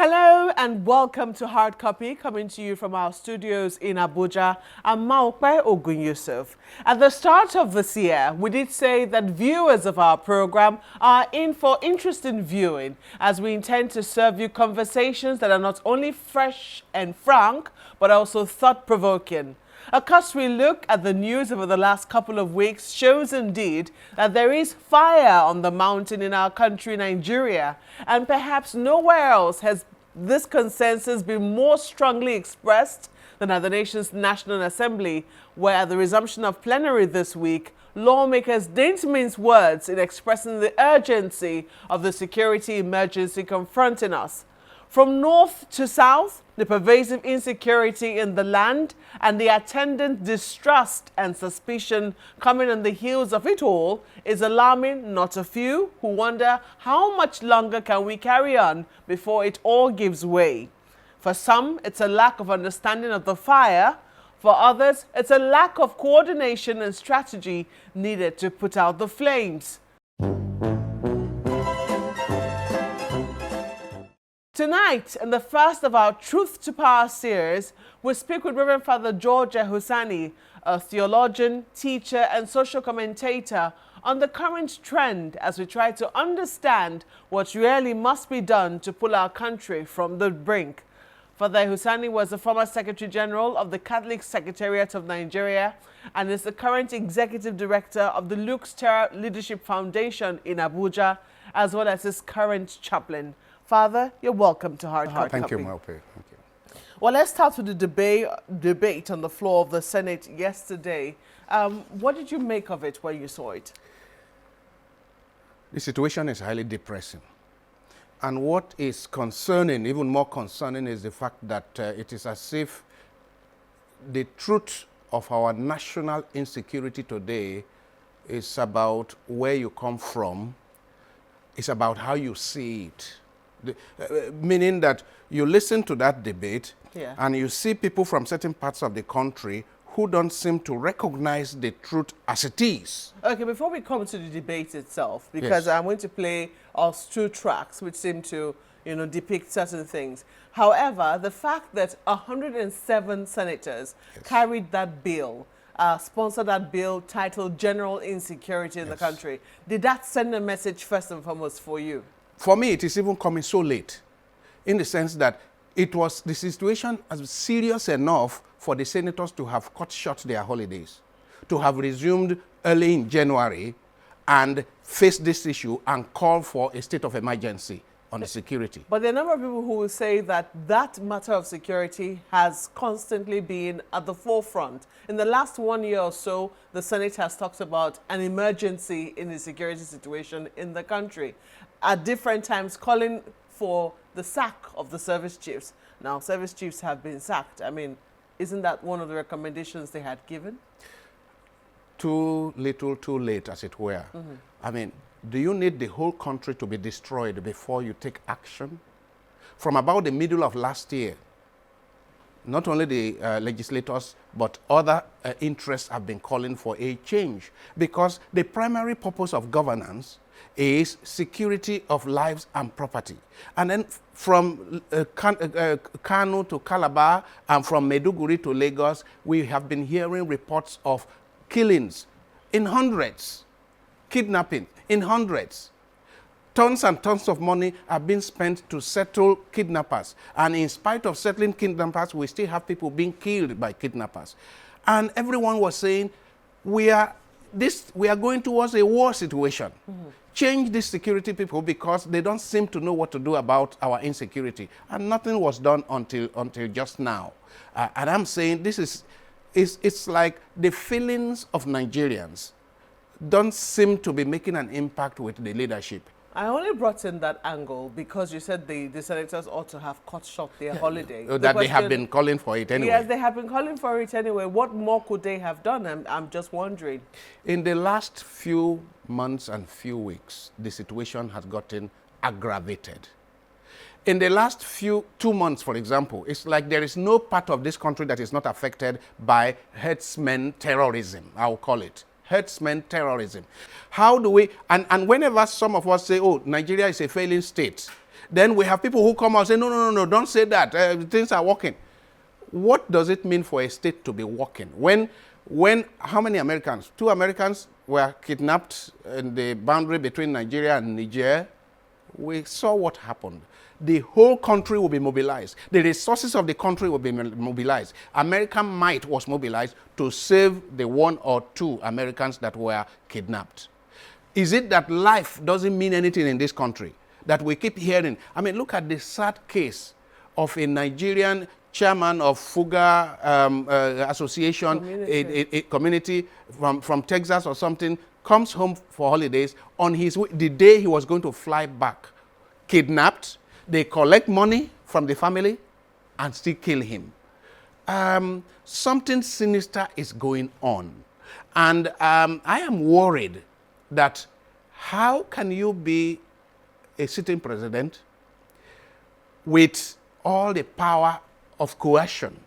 Hello and welcome to Hard Copy, coming to you from our studios in Abuja. I'm Maokpe Ogunyusuf. At the start of this year, we did say that viewers of our program are in for interesting viewing, as we intend to serve you conversations that are not only fresh and frank, but also thought-provoking. A cursory look at the news over the last couple of weeks shows indeed that there is fire on the mountain in our country, Nigeria, and perhaps nowhere else has this consensus been more strongly expressed than at the nation's National Assembly, where at the resumption of plenary this week, lawmakers didn't mince words in expressing the urgency of the security emergency confronting us. From north to south, the pervasive insecurity in the land and the attendant distrust and suspicion coming on the heels of it all is alarming not a few who wonder how much longer can we carry on before it all gives way. For some, it's a lack of understanding of the fire. For others, it's a lack of coordination and strategy needed to put out the flames. Tonight, in the first of our Truth to Power series, we speak with Reverend Father George Ehusani, a theologian, teacher, and social commentator, on the current trend as we try to understand what really must be done to pull our country from the brink. Father Ehusani was the former Secretary General of the Catholic Secretariat of Nigeria and is the current Executive Director of the Luke's Terror Leadership Foundation in Abuja, as well as his current chaplain. Father, you're welcome to Hard Copy. Thank you, Maokpe. Thank you. Well, let's start with the debate on the floor of the Senate yesterday. What did you make of it when you saw it? The situation is highly depressing. And what is concerning, even more concerning, is the fact that it is as if the truth of our national insecurity today is about where you come from, it's about how you see it. Meaning that you listen to that debate and you see people from certain parts of the country who don't seem to recognize the truth as it is. Okay, before we come to the debate itself, because I'm going to play us two tracks which seem to, depict certain things. However, the fact that 107 senators carried that bill, sponsored that bill titled General Insecurity in the country, did that send a message first and foremost for you? For me, it is even coming so late, in the sense that the situation was serious enough for the senators to have cut short their holidays, to have resumed early in January and face this issue and call for a state of emergency on the security. But there are a number of people who will say that that matter of security has constantly been at the forefront. In the last 1 year or so, the Senate has talked about an emergency in the security situation in the country, at different times calling for the sack of the service chiefs. Now, service chiefs have been sacked. I mean, isn't that one of the recommendations they had given? Too little, too late, as it were. I mean, do you need the whole country to be destroyed before you take action? From about the middle of last year, not only the legislators, but other interests have been calling for a change, because the primary purpose of governance is security of lives and property. And then from Kano to Calabar and from Maiduguri to Lagos, we have been hearing reports of killings in hundreds, kidnapping in hundreds. Tons and tons of money are being spent to settle kidnappers. And in spite of settling kidnappers, we still have people being killed by kidnappers. And everyone was saying, we are going towards a war situation. Change these security people because they don't seem to know what to do about our insecurity. And nothing was done until just now. And I'm saying it's like the feelings of Nigerians don't seem to be making an impact with the leadership. I only brought in that angle because you said the senators ought to have cut short their holiday. That they have been calling for it anyway. Yes, they have been calling for it anyway. What more could they have done? I'm just wondering. In the last few months and few weeks, the situation has gotten aggravated. In the last 2 months, for example, it's like there is no part of this country that is not affected by herdsmen terrorism, I'll call it. Herdsmen terrorism. How do we, and whenever some of us say, oh, Nigeria is a failing state, Then we have people who come out and say, no, no, no, no, don't say that. Things are working. What does it mean for a state to be working? When how many Americans? 2 Americans were kidnapped in the boundary between Nigeria and Niger. We saw what happened. The whole country will be mobilized. The resources of the country will be mobilized. American might was mobilized to save the 1 or 2 Americans that were kidnapped. Is it that life doesn't mean anything in this country? That we keep hearing? I mean, look at the sad case of a Nigerian chairman of Fuga Association, a community from Texas or something, comes home for holidays. On the day he was going to fly back, kidnapped. They collect money from the family and still kill him. Something sinister is going on. And I am worried that how can you be a sitting president with all the power of coercion,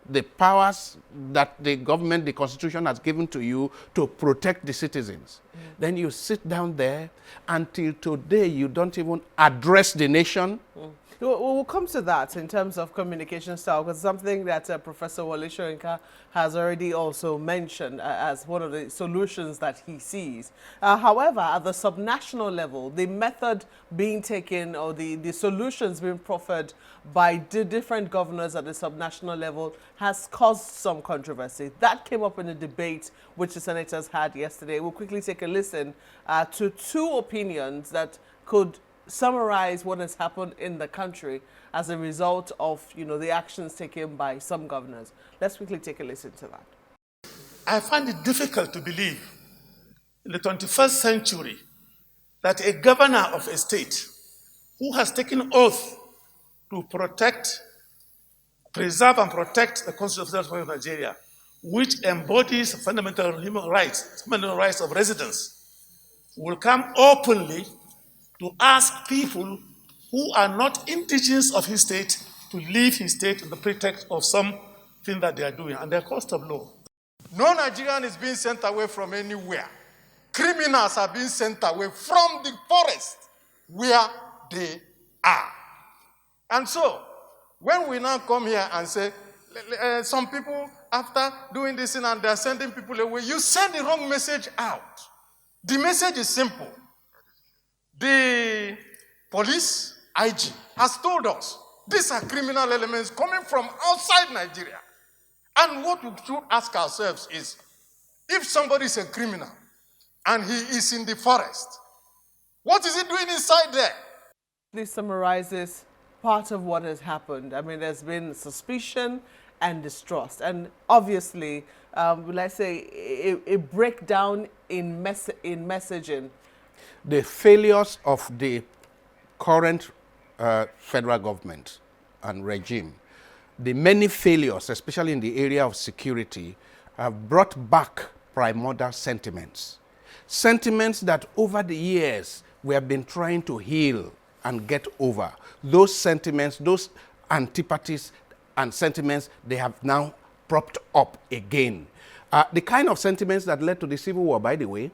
the powers that the government, the constitution has given to you to protect the citizens. Then you sit down there until today you don't even address the nation. We'll come to that in terms of communication style, because something that Professor Wole Soyinka has already also mentioned as one of the solutions that he sees. However, at the subnational level, the method being taken or the solutions being proffered by the different governors at the subnational level has caused some controversy. That came up in a debate which the senators had yesterday. We'll quickly take a listen to 2 opinions that could summarize what has happened in the country as a result of, the actions taken by some governors. Let's quickly take a listen to that. I find it difficult to believe in the 21st century that a governor of a state who has taken oath to preserve and protect the Constitution of Nigeria, which embodies fundamental human rights, fundamental rights of residents, will come openly to ask people who are not indigenous of his state to leave his state on the pretext of something that they are doing, and their cost of law. No Nigerian is being sent away from anywhere. Criminals are being sent away from the forest where they are. And so, when we now come here and say, some people, after doing this thing and they're sending people away, you send the wrong message out. The message is simple. The police, IG, has told us these are criminal elements coming from outside Nigeria. And what we should ask ourselves is, if somebody is a criminal and he is in the forest, what is he doing inside there? This summarizes part of what has happened. I mean, there's been suspicion and distrust. And obviously, let's say, a breakdown in messaging. The failures of the current federal government and regime, the many failures, especially in the area of security, have brought back primordial sentiments. Sentiments that over the years we have been trying to heal and get over. Those sentiments, those antipathies and sentiments, they have now propped up again. The kind of sentiments that led to the Civil War, by the way,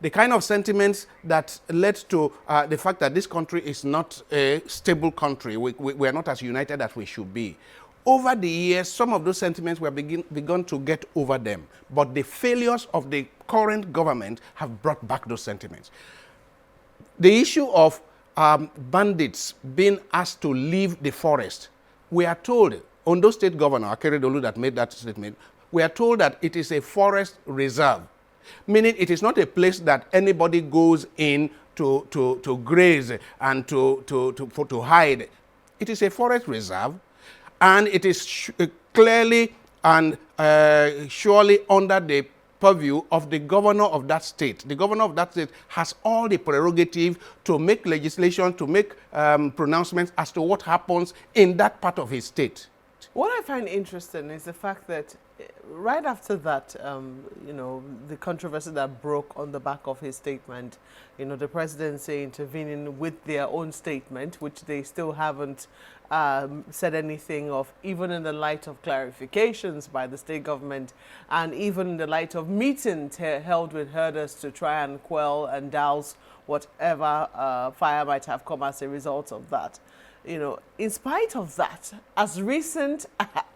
the kind of sentiments that led to the fact that this country is not a stable country. We are not as united as we should be. Over the years, some of those sentiments we have begun to get over them. But the failures of the current government have brought back those sentiments. The issue of bandits being asked to leave the forest, we are told, Ondo State Governor Akeredolu that made that statement, we are told that it is a forest reserve. Meaning it is not a place that anybody goes in to graze and to hide. It is a forest reserve, and it is clearly and surely under the purview of the governor of that state. The governor of that state has all the prerogative to make legislation, to make pronouncements as to what happens in that part of his state. What I find interesting is the fact that right after that, the controversy that broke on the back of his statement, the presidency intervening with their own statement, which they still haven't said anything of, even in the light of clarifications by the state government, and even in the light of meetings held with herders to try and quell and douse whatever fire might have come as a result of that. You know, in spite of that, as recent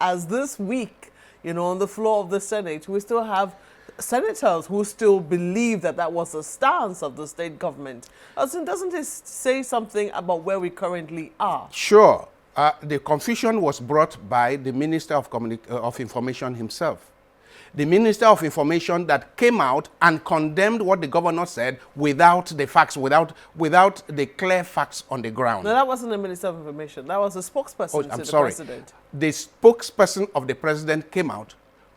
as this week, you know, on the floor of the Senate, we still have senators who still believe that that was the stance of the state government. Doesn't it say something about where we currently are? Sure. The confusion was brought by the Minister of Information himself. The Minister of Information that came out and condemned what the governor said without the facts, without the clear facts on the ground. No, that wasn't the Minister of Information. That was a spokesperson to the president. The spokesperson of the president came out,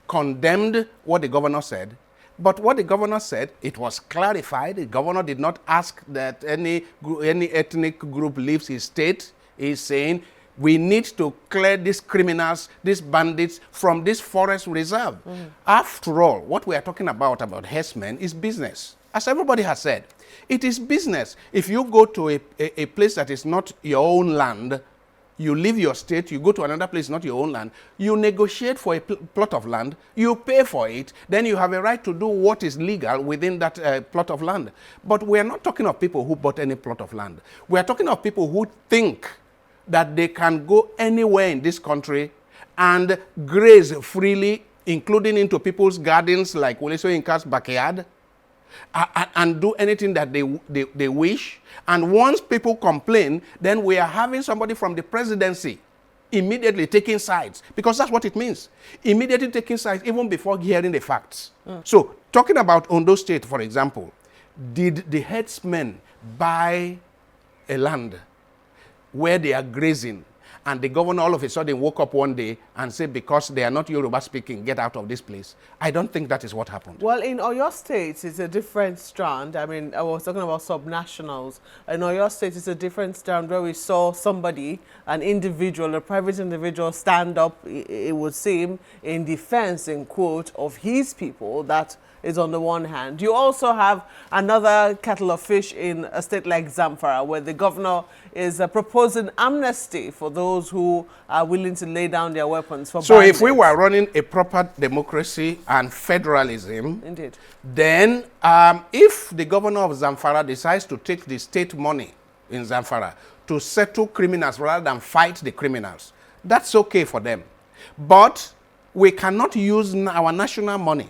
condemned what the governor said, but what the governor said, it was clarified. The governor did not ask that any ethnic group leaves his state. He's saying, we need to clear these criminals, these bandits from this forest reserve. After all, what we are talking about herdsmen is business. As everybody has said, it is business. If you go to a place that is not your own land, you leave your state, you go to another place, not your own land, you negotiate for a plot of land, you pay for it, then you have a right to do what is legal within that plot of land. But we are not talking of people who bought any plot of land. We are talking of people who think that they can go anywhere in this country and graze freely, including into people's gardens like Woleso Inka's backyard, and do anything that they wish. And once people complain, then we are having somebody from the presidency immediately taking sides, because that's what it means. Immediately taking sides, even before hearing the facts. So, talking about Ondo State, for example, did the herdsmen buy a land where they are grazing, and the governor all of a sudden woke up one day and said, because they are not Yoruba speaking, get out of this place? I don't think that is what happened. Well, in Oyo State, it's a different strand. I mean, I was talking about subnationals. In Oyo State, it's a different strand where we saw somebody, an individual, a private individual, stand up, it would seem, in defense, in quote, of his people. That is on the one hand. You also have another kettle of fish in a state like Zamfara, where the governor is proposing amnesty for those who are willing to lay down their weapons for So bandits. if we were running a proper democracy and federalism, Indeed, then if the governor of Zamfara decides to take the state money in Zamfara to settle criminals rather than fight the criminals, that's okay for them. But we cannot use our national money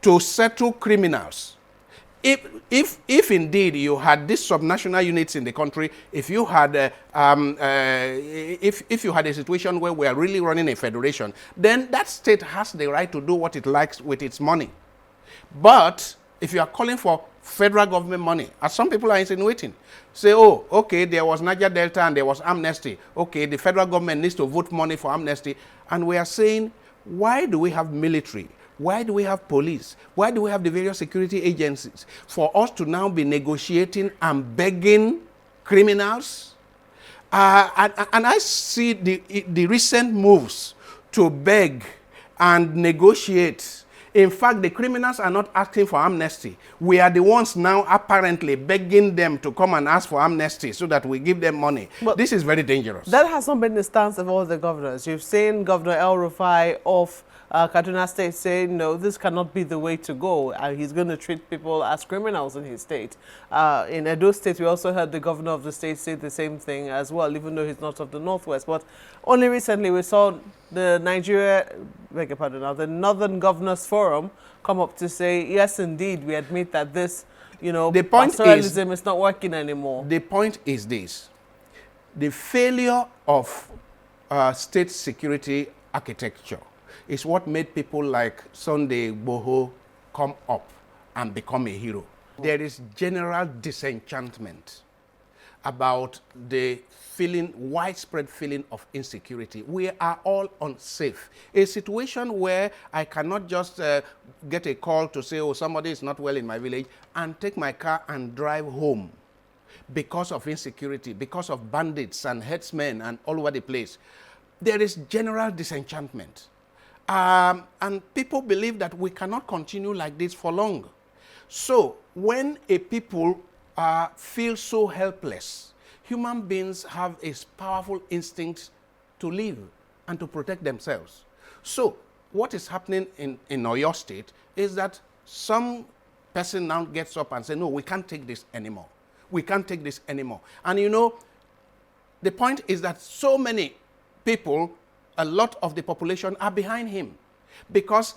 to settle criminals. If indeed you had these subnational units in the country, if you had if you had a situation where we are really running a federation, then that state has the right to do what it likes with its money. But if you are calling for federal government money, as some people are insinuating, say, oh, okay, there was Niger Delta and there was Amnesty. Okay, the federal government needs to vote money for Amnesty. And we are saying, why do we have military? Why do we have police? Why do we have the various security agencies? For us to now be negotiating and begging criminals? And I see the recent moves to beg and negotiate. In fact, the criminals are not asking for amnesty. We are the ones now apparently begging them to come and ask for amnesty so that we give them money. But this is very dangerous. That has not been the stance of all the governors. You've seen Governor El Rufai of Kaduna State saying, no, this cannot be the way to go. He's going to treat people as criminals in his state. In Edo State, we also heard the governor of the state say the same thing as well, even though he's not of the Northwest. But only recently we saw the the Northern Governors Forum come up to say, yes, indeed, we admit that this, the point pastoralism is not working anymore. The point is this. The failure of state security architecture is what made people like Sunday Igboho come up and become a hero. There is general disenchantment about the widespread feeling of insecurity. We are all unsafe. A situation where I cannot just get a call to say, oh, somebody is not well in my village, and take my car and drive home because of insecurity, because of bandits and herdsmen and all over the place. There is general disenchantment. And people believe that we cannot continue like this for long. So when a people feel so helpless, human beings have a powerful instinct to live and to protect themselves. So what is happening in Oyo State is that some person now gets up and says, no, we can't take this anymore. We can't take this anymore. And you know, the point is that so many people, a lot of the population are behind him because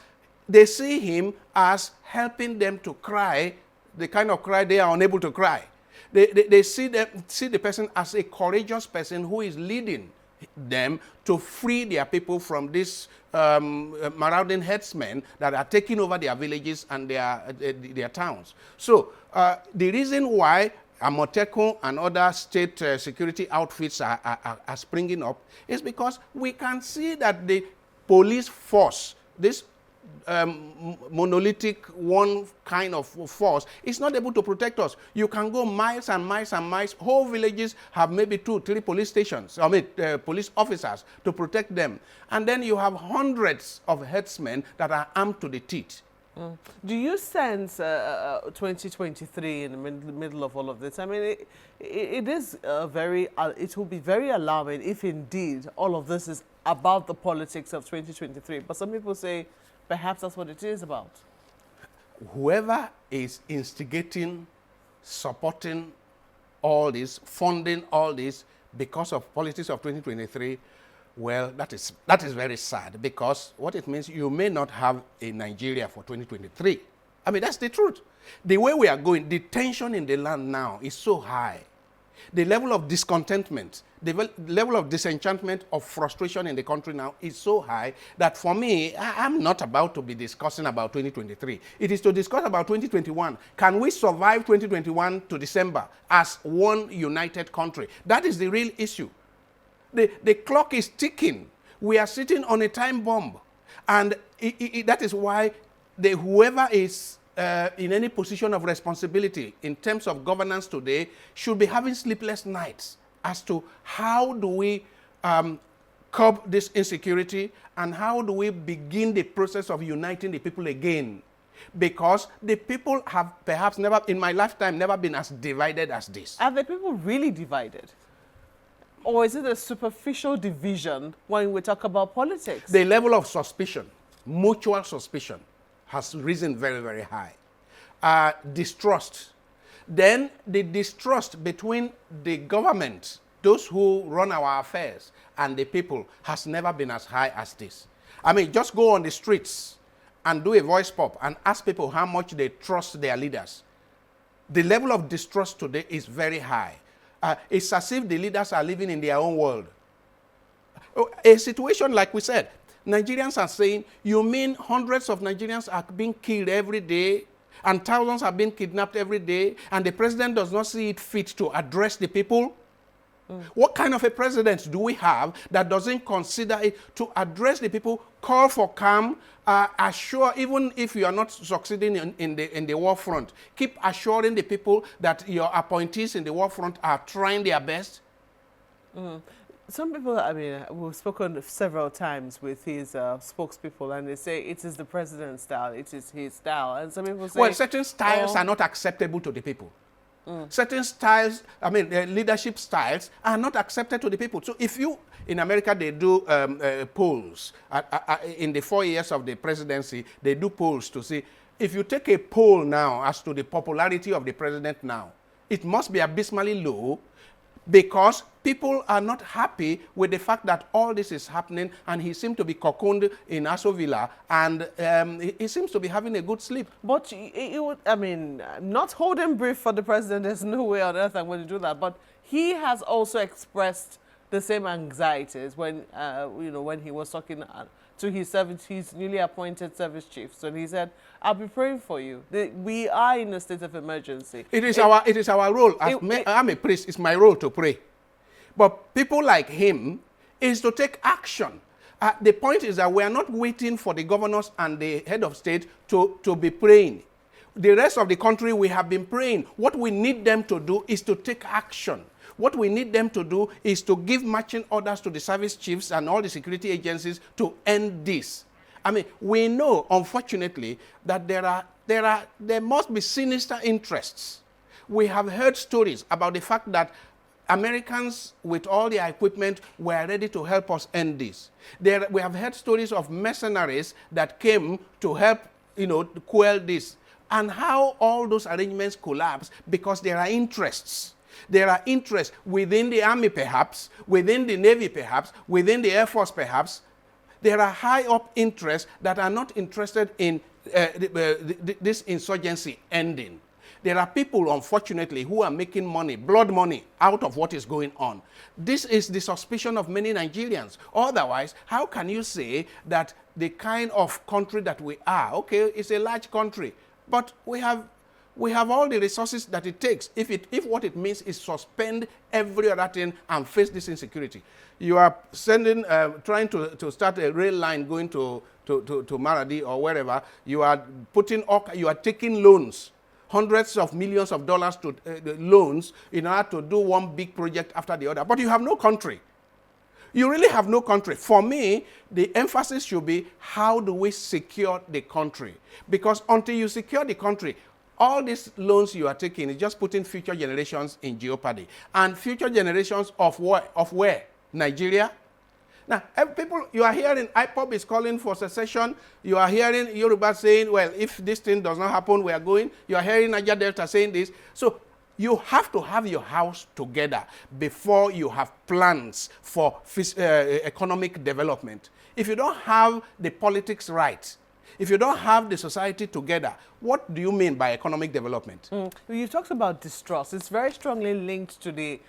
they see him as helping them to cry, the kind of cry they are unable to cry. They see the person as a courageous person who is leading them to free their people from these marauding herdsmen that are taking over their villages and their towns. So the reason why Amotekun and other state security outfits are springing up is because we can see that the police force, this monolithic one kind of force, is not able to protect us. You can go miles and miles and miles. Whole villages have maybe 2, 3 police stations, police officers to protect them. And then you have hundreds of herdsmen that are armed to the teeth. Do you sense 2023 in the middle of all of this? I mean, it is it will be very alarming if indeed all of this is about the politics of 2023. But some people say perhaps that's what it is about. Whoever is instigating, supporting all this, funding all this because of politics of 2023, well, that is very sad, because what it means, you may not have a Nigeria for 2023. I mean, that's the truth. The way we are going, the tension in the land now is so high. The level of discontentment, the level of disenchantment, of frustration in the country now is so high that for me, I'm not about to be discussing about 2023. It is to discuss about 2021. Can we survive 2021 to December as one united country? That is the real issue. The clock is ticking. We are sitting on a time bomb. And that is why whoever is in any position of responsibility in terms of governance today should be having sleepless nights as to how do we curb this insecurity and how do we begin the process of uniting the people again. Because the people have perhaps never, in my lifetime, never been as divided as this. Are the people really divided? Or is it a superficial division when we talk about politics? The level of suspicion, mutual suspicion, has risen very, very high. Distrust. Then the distrust between the government, those who run our affairs, and the people has never been as high as this. I mean, just go on the streets and do a voice pop and ask people how much they trust their leaders. The level of distrust today is very high. It's as if the leaders are living in their own world. A situation like we said, Nigerians are saying, you mean hundreds of Nigerians are being killed every day and thousands are being kidnapped every day and the president does not see it fit to address the people? What kind of a president do we have that doesn't consider it to address the people, call for calm, assure, even if you are not succeeding in the war front, keep assuring the people that your appointees in the war front are trying their best? Some people, I mean, we've spoken several times with his spokespeople, and they say it is the president's style, it is his style. And some people say, well, certain styles are not acceptable to the people. Certain styles, I mean, leadership styles are not accepted to the people. So if you, in America, they do polls. In the 4 years of the presidency, they do polls to see, if you take a poll now as to the popularity of the president now, it must be abysmally low, because people are not happy with the fact that all this is happening and he seems to be cocooned in Aso Villa and he seems to be having a good sleep. But I mean, not holding brief for the president, there's no way on earth I'm going to do that. But he has also expressed the same anxieties when, when he was talking to his newly appointed service chiefs. And he said, I'll be praying for you. We are in a state of emergency. It is our role. I'm a priest. It's my role to pray. But people like him is to take action. The point is that we are not waiting for the governors and the head of state to be praying. The rest of the country, we have been praying. What we need them to do is to take action. What we need them to do is to give marching orders to the service chiefs and all the security agencies to end this. I mean, we know, unfortunately, that there must be sinister interests. We have heard stories about the fact that Americans with all their equipment were ready to help us end this. We have heard stories of mercenaries that came to help, quell this. And how all those arrangements collapse because there are interests. There are interests within the army perhaps, within the navy perhaps, within the air force perhaps. There are high up interests that are not interested in this insurgency ending. There are people, unfortunately, who are making money, blood money, out of what is going on. This is the suspicion of many Nigerians. Otherwise, how can you say that the kind of country that we are, okay, it's a large country, but we have all the resources that it takes if what it means is suspend every other thing and face this insecurity. You are trying to start a rail line going to Maradi or wherever. You are taking loans, hundreds of millions of dollars to loans in order to do one big project after the other. But you have no country. You really have no country. For me, the emphasis should be how do we secure the country? Because until you secure the country, all these loans you are taking is just putting future generations in jeopardy. And future generations of where? Nigeria? Now, people, you are hearing IPOB is calling for secession. You are hearing Yoruba saying, well, if this thing does not happen, we are going. You are hearing Niger Delta saying this. So you have to have your house together before you have plans for economic development. If you don't have the politics right, if you don't have the society together, what do you mean by economic development? You've talked about distrust. It's very strongly linked to the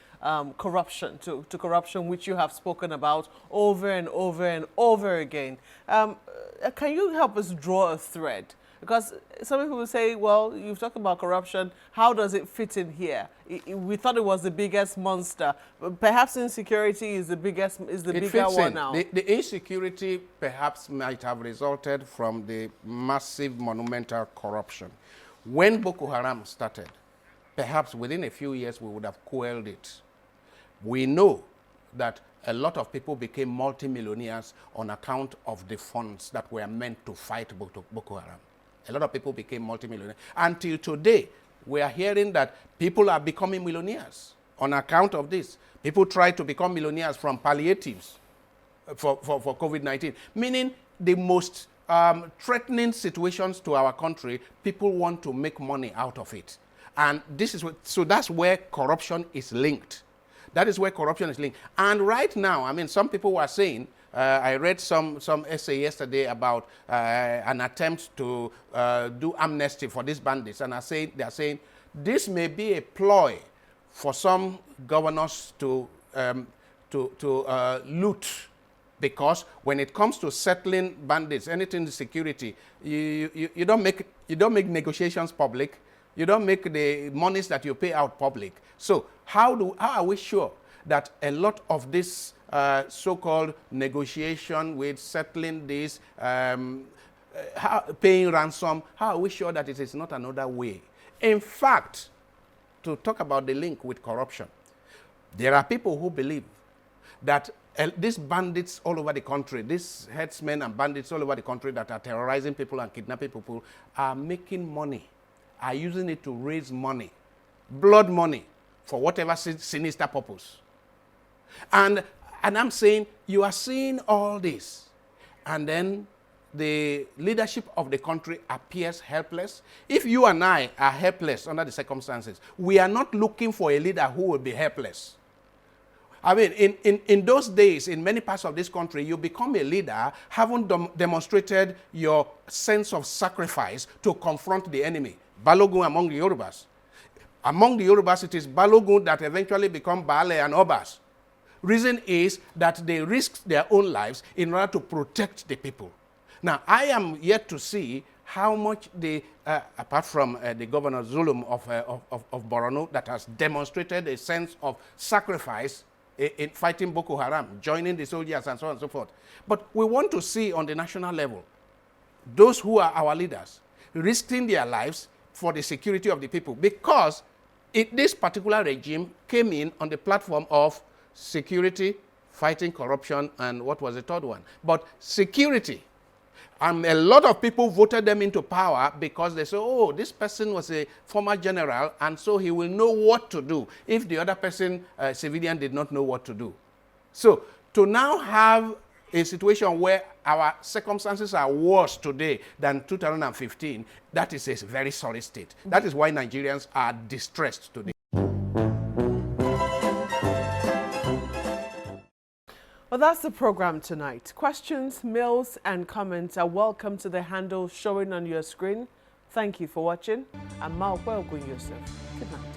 corruption, to corruption, which you have spoken about over and over and over again. Can you help us draw a thread? Because some people will say, well, you've talked about corruption. How does it fit in here? We thought it was the biggest monster. Perhaps insecurity is the bigger one now. The insecurity perhaps might have resulted from the massive monumental corruption. When Boko Haram started, perhaps within a few years we would have quelled it. We know that a lot of people became multimillionaires on account of the funds that were meant to fight Boko Haram. A lot of people became multimillionaires. Until today, we are hearing that people are becoming millionaires on account of this. People try to become millionaires from palliatives for COVID-19, meaning the most threatening situations to our country, people want to make money out of it. And so that's where corruption is linked. That is where corruption is linked. And right now, I mean, some people were saying, I read some essay yesterday about an attempt to do amnesty for these bandits, and they are saying this may be a ploy for some governors to loot, because when it comes to settling bandits, anything in security, you don't make negotiations public. You don't make the monies that you pay out public. So how are we sure that a lot of this so-called negotiation with settling this, paying ransom, how are we sure that it is not another way? In fact, to talk about the link with corruption, there are people who believe that these bandits all over the country, these headsmen and bandits all over the country that are terrorizing people and kidnapping people, are making money, are using it to raise money, blood money, for whatever sinister purpose. And I'm saying, you are seeing all this, and then the leadership of the country appears helpless. If you and I are helpless under the circumstances, we are not looking for a leader who will be helpless. I mean, in those days, in many parts of this country, you become a leader having demonstrated your sense of sacrifice to confront the enemy. Balogun among the Yorubas. Among the Yorubas, it is Balogun that eventually become Baale and Obas. Reason is that they risked their own lives in order to protect the people. Now, I am yet to see how much apart from the Governor Zulum of Borno, that has demonstrated a sense of sacrifice in fighting Boko Haram, joining the soldiers and so on and so forth. But we want to see on the national level those who are our leaders risking their lives for the security of the people, because this particular regime came in on the platform of security, fighting corruption, and what was the third one? But security. And a lot of people voted them into power because they said, oh, this person was a former general, and so he will know what to do if the other person, civilian, did not know what to do. So to now have a situation where our circumstances are worse today than 2015, that is a very solid state. That is why Nigerians are distressed today. Well, that's the program tonight. Questions, mails, and comments are welcome to the handle showing on your screen. Thank you for watching. I'm Maokwe Ogunyosef. Good night.